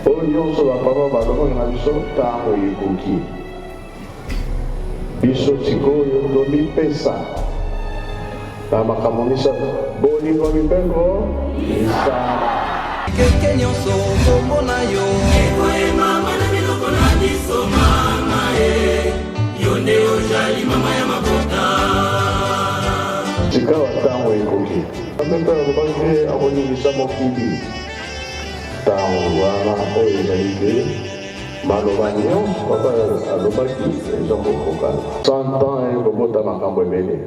oyo nyonso bapapa balobaka na biso ntango ekoki biso sikoyo tomipesa na makambo misato bolingo mibeko misala keke nyonso kombo na yo ekoyema mwana miloko na biso mama yo nde ozali mama ya mabota sika batango ekoki ameka alobaki akoningisa mokili ntango wana oyo ezali te maloba nyonso papa alobaki eza kokoka 100 ans ekobota makambo ebele.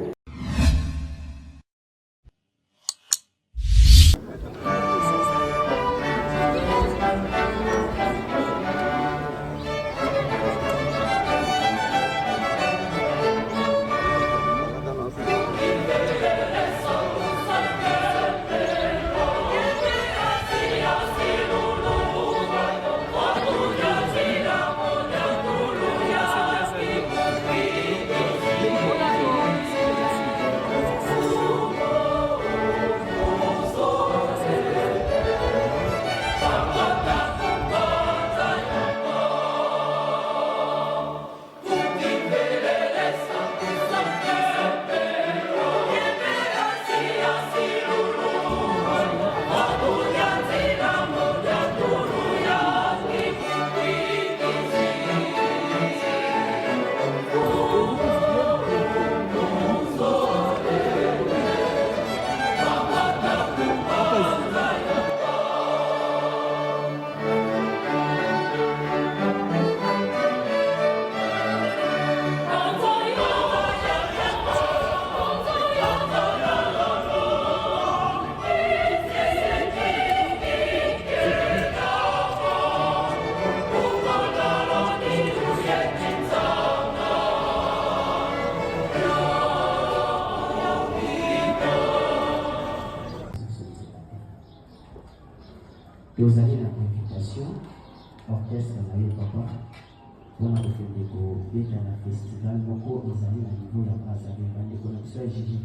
Et vous allez la invitation, orchestre Maïl Papa, on a fait des cours, déjà la festival, donc vous allez à niveau, il y a pas à savoir, les connexions, j'ai dit,